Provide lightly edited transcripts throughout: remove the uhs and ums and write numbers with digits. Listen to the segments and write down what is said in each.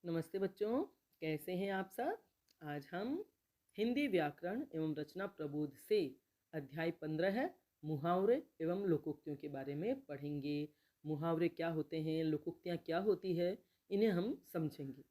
नमस्ते बच्चों, कैसे हैं आप सब। आज हम हिंदी व्याकरण एवं रचना प्रबोध से अध्याय 15 है मुहावरे एवं लोकोक्तियों के बारे में पढ़ेंगे। मुहावरे क्या होते हैं, लोकोक्तियाँ क्या होती है, इन्हें हम समझेंगे।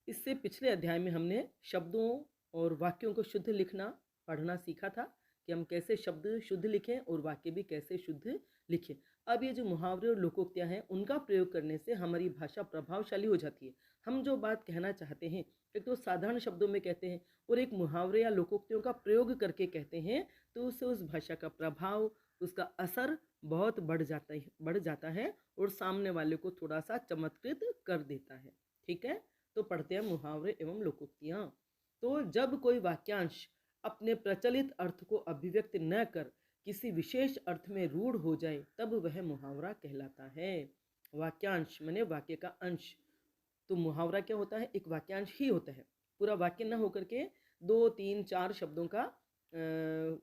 इससे पिछले अध्याय में हमने शब्दों और वाक्यों को शुद्ध लिखना पढ़ना सीखा था कि हम कैसे शब्द शुद्ध लिखें और वाक्य भी कैसे शुद्ध लिखें। अब ये जो मुहावरे और लोकोक्तियाँ हैं उनका प्रयोग करने से हमारी भाषा प्रभावशाली हो जाती है। हम जो बात कहना चाहते हैं एक तो साधारण शब्दों में कहते हैं और एक मुहावरे या लोकोक्तियों का प्रयोग करके कहते हैं तो उससे उस भाषा का प्रभाव, उसका असर बहुत बढ़ जाता है और सामने वाले को थोड़ा सा चमत्कृत कर देता है। ठीक है, तो पढ़ते हैं मुहावरे एवं लोकोक्तियाँ। तो जब कोई वाक्यांश अपने प्रचलित अर्थ को अभिव्यक्त न कर किसी विशेष अर्थ में रूढ़ हो जाए तब वह मुहावरा कहलाता है। वाक्यांश माने वाक्य का अंश। तो मुहावरा क्या होता है, एक वाक्यांश ही होता है, पूरा वाक्य न होकर के 2, 3, 4 शब्दों का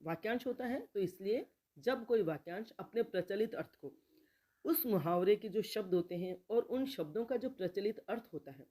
वाक्यांश होता है। तो इसलिए जब कोई वाक्यांश अपने प्रचलित अर्थ को, उस मुहावरे के जो शब्द होते हैं और उन शब्दों का जो प्रचलित अर्थ होता है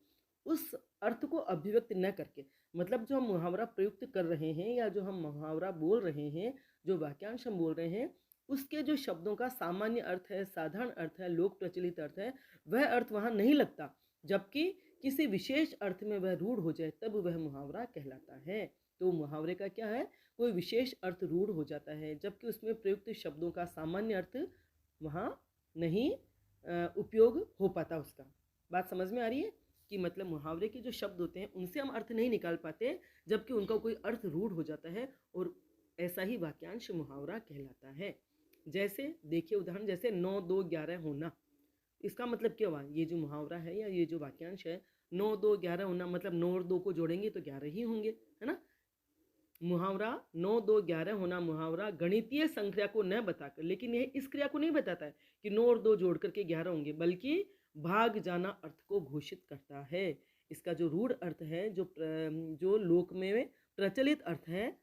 उस अर्थ को अभिव्यक्त न करके, मतलब जो हम मुहावरा प्रयुक्त कर रहे हैं या जो हम मुहावरा बोल रहे हैं, जो वाक्यांश हम बोल रहे हैं उसके जो शब्दों का सामान्य अर्थ है, साधारण अर्थ है, लोक प्रचलित अर्थ है, वह अर्थ वहाँ नहीं लगता, जबकि किसी विशेष अर्थ में वह रूढ़ हो जाए तब वह मुहावरा कहलाता है। तो मुहावरे का क्या है, कोई विशेष अर्थ रूढ़ हो जाता है जबकि उसमें प्रयुक्त शब्दों का सामान्य अर्थ वहाँ नहीं उपयोग हो पाता उसका। बात समझ में आ रही है कि मतलब मुहावरे के जो शब्द होते हैं उनसे हम अर्थ नहीं निकाल पाते जबकि उनका कोई अर्थ रूढ़ हो जाता है और ऐसा ही वाक्यांश मुहावरा कहलाता है। जैसे देखिए उदाहरण, जैसे 9, 2, 11 होना, इसका मतलब क्या हुआ, ये जो मुहावरा है या ये जो वाक्यांश है 9, 2, 11 होना, मतलब 9 और 2 को जोड़ेंगे तो 11 ही होंगे, है ना। मुहावरा 9, 2, 11 होना मुहावरा गणितीय संख्या को न बताकर, लेकिन यह इस क्रिया को नहीं बताता है कि 9 और 2 जोड़ करके 11 होंगे, बल्कि भाग जाना अर्थ को घोषित करता है। इसका जो रूढ़ अर्थ है, जो लोक में प्रचलित अर्थ है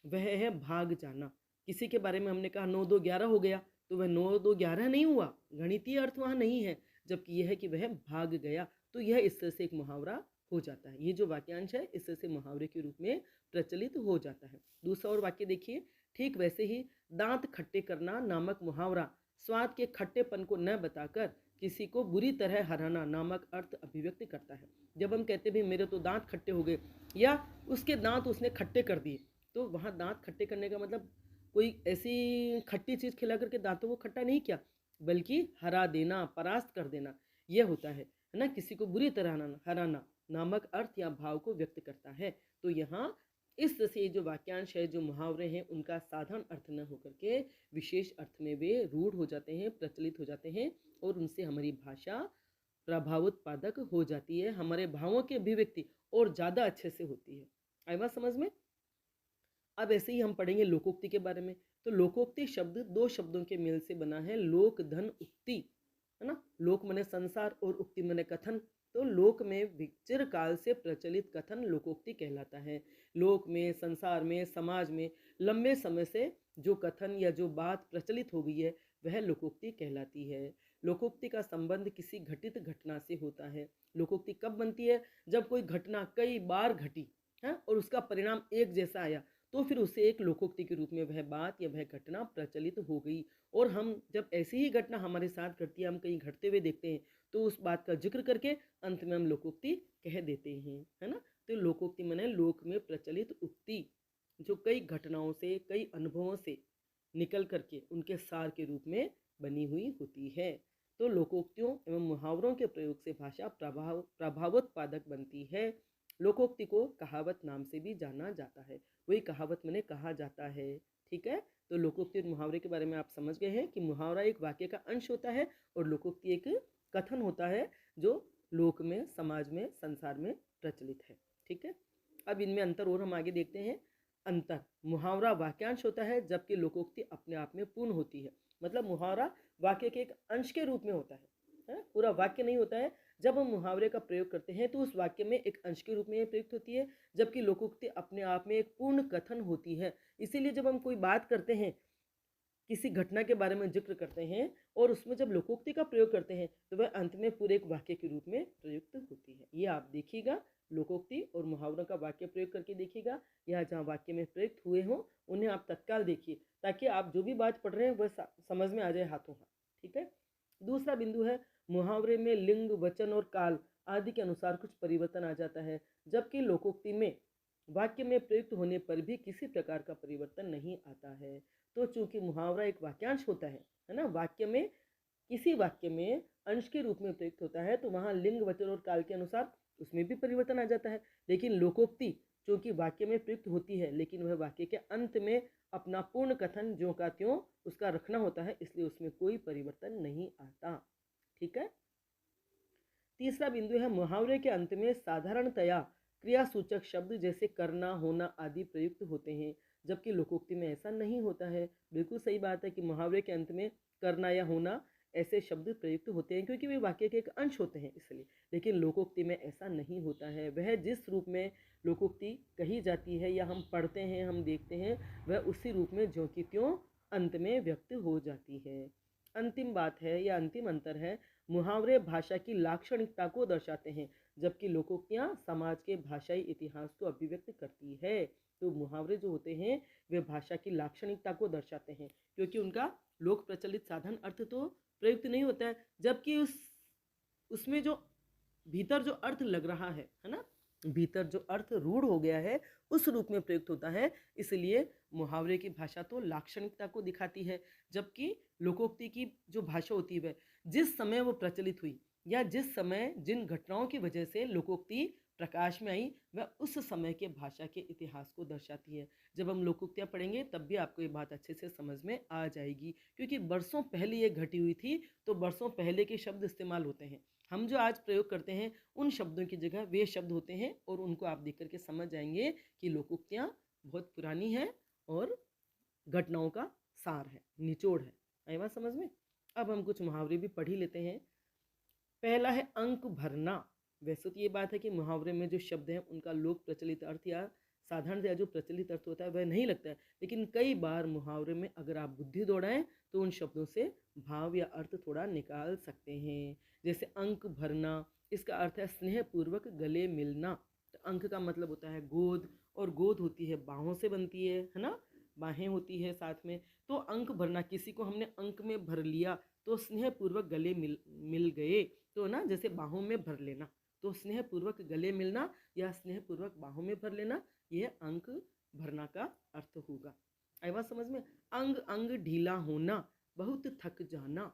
वह है भाग जाना। किसी के बारे में हमने कहा 9, 2, 11 हो गया, तो वह 9, 2, 11 नहीं हुआ, गणितीय अर्थ वहाँ नहीं है, जबकि यह है कि वह भाग गया। तो यह इस तरह से एक मुहावरा हो जाता है। ये जो वाक्यांश है इस तरह से मुहावरे के रूप में प्रचलित हो जाता है। दूसरा और वाक्य देखिए, ठीक वैसे ही दांत खट्टे करना नामक मुहावरा स्वाद के खट्टेपन को न बताकर किसी को बुरी तरह हराना नामक अर्थ अभिव्यक्त करता है। जब हम कहते भी मेरे तो दांत खट्टे हो गए या उसके दांत उसने खट्टे कर दिए, तो वहाँ दांत खट्टे करने का मतलब कोई ऐसी खट्टी चीज़ खिला करके दांतों को खट्टा नहीं किया, बल्कि हरा देना, परास्त कर देना, यह होता है ना, किसी को बुरी तरह हराना नामक अर्थ या भाव को व्यक्त करता है। तो यहाँ इस तरह से जो वाक्यांश है, जो मुहावरे हैं, उनका साधारण अर्थ न होकर के विशेष अर्थ में वे रूढ़ हो जाते हैं, प्रचलित हो जाते हैं और उनसे हमारी भाषा प्रभावोत्पादक हो जाती है, हमारे भावों की अभिव्यक्ति और ज़्यादा अच्छे से होती है। आई बात समझ में। अब ऐसे ही हम पढ़ेंगे लोकोक्ति के बारे में। तो लोकोक्ति शब्द 2 शब्दों के मेल से बना है, लोक धन उक्ति, है ना। लोक मने संसार और उक्ति मने कथन। तो लोक में चिरकाल से प्रचलित कथन लोकोक्ति कहलाता है। लोक में, संसार में, समाज में लंबे समय से जो कथन या जो बात प्रचलित हो गई है वह लोकोक्ति कहलाती है। लोकोक्ति का संबंध किसी घटित घटना से होता है। लोकोक्ति कब बनती है, जब कोई घटना कई बार घटी है और उसका परिणाम एक जैसा आया, तो फिर उसे एक लोकोक्ति के रूप में वह बात या वह घटना प्रचलित हो गई। और हम जब ऐसी ही घटना हमारे साथ घटती है, हम कहीं घटते हुए देखते हैं, तो उस बात का जिक्र करके अंत में हम लोकोक्ति कह देते हैं, है ना। तो लोकोक्ति माने लोक में प्रचलित उक्ति, जो कई घटनाओं से, कई अनुभवों से निकल करके उनके सार के रूप में बनी हुई होती है। तो लोकोक्तियों एवं मुहावरों के प्रयोग से भाषा प्रभावोत्पादक बनती है। लोकोक्ति को कहावत नाम से भी जाना जाता है। वही कहावत मैंने कहा जाता है। ठीक है, तो लोकोक्ति और मुहावरे के बारे में आप समझ गए हैं कि मुहावरा एक वाक्य का अंश होता है और लोकोक्ति एक कथन होता है जो लोक में, समाज में, संसार में प्रचलित है। ठीक है, अब इनमें अंतर और हम आगे देखते हैं। अंतर, मुहावरा वाक्यांश होता है जबकि लोकोक्ति अपने आप में पूर्ण होती है। मतलब मुहावरा वाक्य के एक अंश के रूप में होता है, पूरा वाक्य नहीं होता है। जब हम मुहावरे का प्रयोग करते हैं तो उस वाक्य में एक अंश के रूप में प्रयुक्त होती है, जबकि लोकोक्ति अपने आप में एक पूर्ण कथन होती है। इसीलिए जब हम कोई बात करते हैं, किसी घटना के बारे में जिक्र करते हैं और उसमें जब लोकोक्ति का प्रयोग करते हैं तो वह अंत में पूरे एक वाक्य के रूप में प्रयुक्त होती है। ये आप देखिएगा, लोकोक्ति और मुहावरों का वाक्य प्रयोग करके देखिएगा, या जहाँ वाक्य में प्रयुक्त हुए हों उन्हें आप तत्काल देखिए, ताकि आप जो भी बात पढ़ रहे हैं वह समझ में आ जाए हाथों हाथ। ठीक है। दूसरा बिंदु है, मुहावरे में लिंग, वचन और काल आदि के अनुसार कुछ परिवर्तन आ जाता है, जबकि लोकोक्ति में वाक्य में प्रयुक्त होने पर भी किसी प्रकार का परिवर्तन नहीं आता है। तो चूंकि मुहावरा एक वाक्यांश होता है ना, वाक्य में किसी वाक्य में अंश के रूप में प्रयुक्त होता है, तो वहाँ लिंग, वचन और काल के अनुसार उसमें भी परिवर्तन आ जाता है। लेकिन लोकोक्ति चूंकि वाक्य में प्रयुक्त होती है, लेकिन वह वाक्य के अंत में अपना पूर्ण कथन ज्यों का त्यों उसका रखना होता है, इसलिए उसमें कोई परिवर्तन नहीं आता। ठीक है। तीसरा बिंदु है, मुहावरे के अंत में साधारणतया क्रियासूचक शब्द जैसे करना, होना आदि प्रयुक्त होते हैं, जबकि लोकोक्ति में ऐसा नहीं होता है। बिल्कुल सही बात है कि मुहावरे के अंत में करना या होना ऐसे शब्द प्रयुक्त होते हैं क्योंकि वे वाक्य के एक अंश होते हैं इसलिए, लेकिन लोकोक्ति में ऐसा नहीं होता है। वह जिस रूप में लोकोक्ति कही जाती है या हम पढ़ते हैं, हम देखते हैं, वह उसी रूप में ज्यों की त्यों अंत में व्यक्त हो जाती है। अंतिम बात है या अंतिम अंतर है, मुहावरे भाषा की लाक्षणिकता को दर्शाते हैं, जबकि लोकोक्तियाँ समाज के भाषाई इतिहास को अभिव्यक्त करती है। तो मुहावरे जो होते हैं वे भाषा की लाक्षणिकता को दर्शाते हैं, क्योंकि उनका लोक प्रचलित साधन अर्थ तो प्रयुक्त नहीं होता है, जबकि उसमें जो भीतर जो अर्थ लग रहा है ना, भीतर जो अर्थ रूढ़ हो गया है उस रूप में प्रयुक्त होता है। इसलिए मुहावरे की भाषा तो लाक्षणिकता को दिखाती है, जबकि लोकोक्ति की जो भाषा होती है वह जिस समय वो प्रचलित हुई या जिस समय जिन घटनाओं की वजह से लोकोक्ति प्रकाश में आई, वह उस समय के भाषा के इतिहास को दर्शाती है। जब हम लोकोक्तियाँ पढ़ेंगे तब भी आपको ये बात अच्छे से समझ में आ जाएगी, क्योंकि बरसों पहले ये घटी हुई थी, तो बरसों पहले के शब्द इस्तेमाल होते हैं। हम जो आज प्रयोग करते हैं उन शब्दों की जगह वे शब्द होते हैं, और उनको आप देख करके समझ जाएंगे कि लोकोक्तियाँ बहुत पुरानी हैं और घटनाओं का सार है, निचोड़ है। आई बात समझ में। अब हम कुछ मुहावरे भी पढ़ ही लेते हैं। पहला है अंक भरना। वैसे तो ये बात है कि मुहावरे में जो शब्द हैं उनका लोक प्रचलित अर्थ या साधारण या जो प्रचलित अर्थ होता है वह नहीं लगता है, लेकिन कई बार मुहावरे में अगर आप बुद्धि दौड़ाएं तो उन शब्दों से भाव या अर्थ थोड़ा निकाल सकते हैं। जैसे अंक भरना, इसका अर्थ है स्नेहपूर्वक गले मिलना। तो अंक का मतलब होता है गोद, और गोद होती है बाहों से बनती है ना, बाहें होती है साथ में। तो अंक भरना, किसी को हमने अंक में भर लिया तो स्नेहपूर्वक गले मिल गए, तो ना जैसे बाहों में भर लेना, तो स्नेहपूर्वक गले मिलना या स्नेहपूर्वक बाहों में भर लेना, यह अंक भरना का अर्थ होगा। आई बात समझ में। अंग अंग ढीला होना, बहुत थक जाना।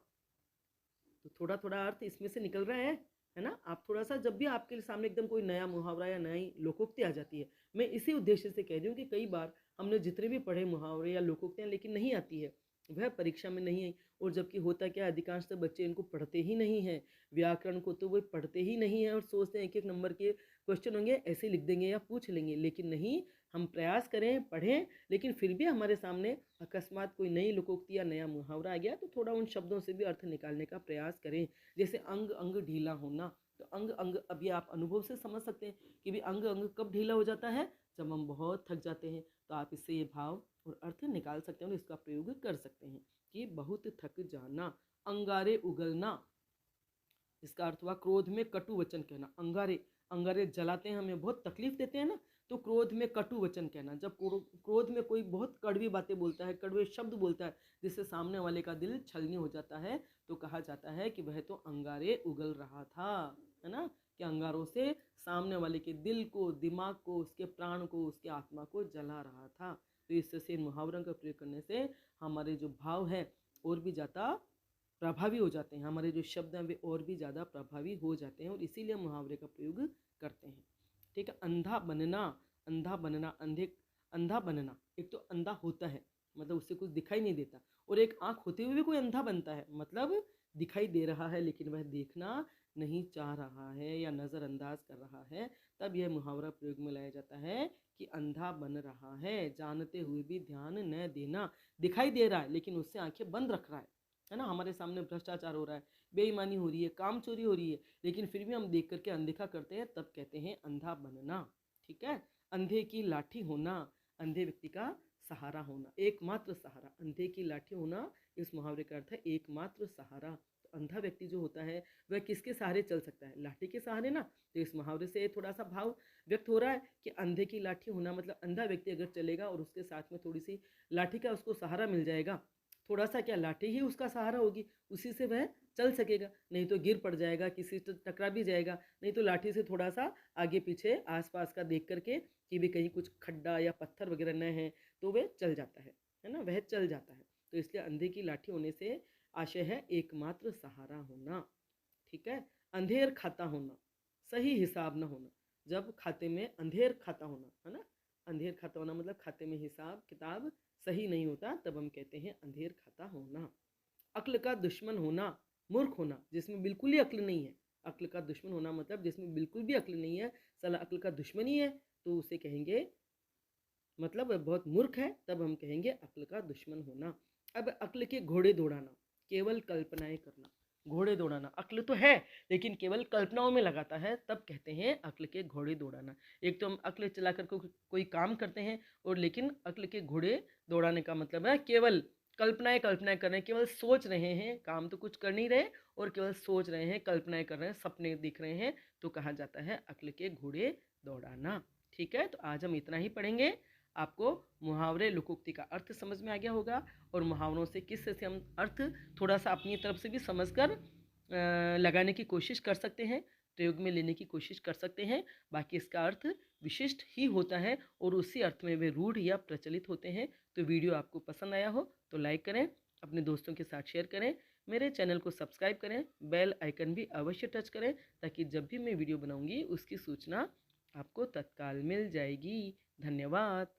तो थोड़ा थोड़ा अर्थ इसमें से निकल रहा है ना। आप थोड़ा सा, जब भी आपके सामने एकदम कोई नया मुहावरा या नई लोकोक्ति आ जाती है, मैं इसी उद्देश्य से कह रही हूँ कि कई बार हमने जितने भी पढ़े मुहावरे या लोकोक्तियाँ, लेकिन नहीं आती है, वह परीक्षा में नहीं आई। और जबकि होता क्या, अधिकांश बच्चे इनको पढ़ते ही नहीं हैं, व्याकरण को तो वो पढ़ते ही नहीं है और सोचते हैं एक एक नंबर के क्वेश्चन होंगे ऐसे लिख देंगे या पूछ लेंगे। लेकिन नहीं, हम प्रयास करें, पढ़ें, लेकिन फिर भी हमारे सामने अकस्मात कोई नई लोकोक्ति या नया मुहावरा आ गया तो थोड़ा उन शब्दों से भी अर्थ निकालने का प्रयास करें। जैसे अंग अंग ढीला होना, तो अंग अंग, अभी आप अनुभव से समझ सकते हैं कि भी अंग अंग कब ढीला हो जाता है, जब हम बहुत थक जाते हैं। तो आप इससे ये भाव और अर्थ निकाल सकते हैं और इसका प्रयोग कर सकते हैं कि बहुत थक जाना। अंगारे उगलना, इसका अर्थ हुआ क्रोध में कटु वचन कहना। अंगारे, अंगारे जलाते हैं, हमें बहुत तकलीफ देते हैं ना, तो क्रोध में कटु वचन कहना। जब क्रोध में कोई बहुत कड़वी बातें बोलता है, कड़वे शब्द बोलता है, जिससे सामने वाले का दिल छलनी हो जाता है, तो कहा जाता है कि वह तो अंगारे उगल रहा था, है ना, कि अंगारों से सामने वाले के दिल को, दिमाग को, उसके प्राण को, उसके आत्मा को जला रहा था। तो इससे इन मुहावरों का प्रयोग करने से हमारे जो भाव है और भी ज़्यादा प्रभावी हो जाते हैं, हमारे जो शब्द हैं वे और भी ज़्यादा प्रभावी हो जाते हैं, और इसीलिए मुहावरे का प्रयोग करते हैं। ठीक है। अंधा बनना, अंधा बनना, अंधा बनना, एक तो अंधा होता है मतलब उससे कुछ दिखाई नहीं देता, और एक आँख होते हुए भी कोई अंधा बनता है, मतलब दिखाई दे रहा है लेकिन वह देखना नहीं चाह रहा है या नज़रअंदाज कर रहा है, तब यह मुहावरा प्रयोग में लाया जाता है कि अंधा बन रहा है, जानते हुए भी ध्यान न देना। दिखाई दे रहा है लेकिन उससे आंखें बंद रख रहा है ना। हमारे सामने भ्रष्टाचार हो रहा है, बेईमानी हो रही है, काम चोरी हो रही है, लेकिन फिर भी हम देख करके अनदेखा करते हैं, तब कहते हैं अंधा बनना। ठीक है। अंधे की लाठी होना, अंधे व्यक्ति का सहारा होना, एकमात्र सहारा। अंधे की लाठी होना, इस मुहावरे का अर्थ है एकमात्र सहारा। तो अंधा व्यक्ति जो होता है वह किसके सहारे चल सकता है? लाठी के सहारे ना। तो इस मुहावरे से थोड़ा सा भाव व्यक्त हो रहा है कि अंधे की लाठी होना मतलब अंधा व्यक्ति अगर चलेगा और उसके साथ में थोड़ी सी लाठी का उसको सहारा मिल जाएगा, थोड़ा सा क्या लाठी ही उसका सहारा होगी, उसी से वह चल सकेगा, नहीं तो गिर पड़ जाएगा, किसी से टकरा भी जाएगा। नहीं तो लाठी से थोड़ा सा आगे पीछे आसपास का देख करके कि भी कहीं कुछ खड्डा या पत्थर वगैरह न है तो वह चल जाता है ना, वह चल जाता है। तो इसलिए अंधे की लाठी होने से आशय है एकमात्र सहारा होना। ठीक है। अंधेर खाता होना, सही हिसाब न होना। जब खाते में अंधेर खाता होना, है ना, अंधेर खाता होना मतलब खाते में हिसाब किताब सही नहीं होता, तब हम कहते हैं अंधेर खाता होना। अक्ल का दुश्मन होना, मूर्ख होना, जिसमें बिल्कुल ही अक्ल नहीं है। अक्ल का दुश्मन होना मतलब जिसमें बिल्कुल भी अक्ल नहीं है, साला अक्ल का दुश्मन ही है, तो उसे कहेंगे मतलब बहुत मूर्ख है, तब हम कहेंगे अक्ल का दुश्मन होना। अब अक्ल के घोड़े दौड़ाना, केवल कल्पनाएं करना। घोड़े दौड़ाना, अक्ल तो है लेकिन केवल कल्पनाओं में लगाता है, तब कहते हैं अक्ल के घोड़े दौड़ाना। एक तो हम अक्ल चला कर कोई काम करते हैं, और लेकिन अक्ल के घोड़े दौड़ाने का मतलब है केवल कल्पनाएं कल्पनाएं कर रहे हैं, केवल सोच रहे हैं, काम तो कुछ कर नहीं रहे और केवल सोच रहे हैं, कल्पनाएं कर रहे हैं, सपने दिख रहे हैं, तो कहा जाता है अक्ल के घोड़े दौड़ाना। ठीक है, तो आज हम इतना ही पढ़ेंगे। आपको मुहावरे लोकोक्ति का अर्थ समझ में आ गया होगा, और मुहावरों से किस तरह से हम अर्थ थोड़ा सा अपनी तरफ से भी समझकर लगाने की कोशिश कर सकते हैं, प्रयोग में लेने की कोशिश कर सकते हैं। बाकी इसका अर्थ विशिष्ट ही होता है और उसी अर्थ में वे रूढ़ या प्रचलित होते हैं। तो वीडियो आपको पसंद आया हो तो लाइक करें, अपने दोस्तों के साथ शेयर करें, मेरे चैनल को सब्सक्राइब करें, बेल आइकन भी अवश्य टच करें, ताकि जब भी मैं वीडियो बनाऊंगी उसकी सूचना आपको तत्काल मिल जाएगी। धन्यवाद।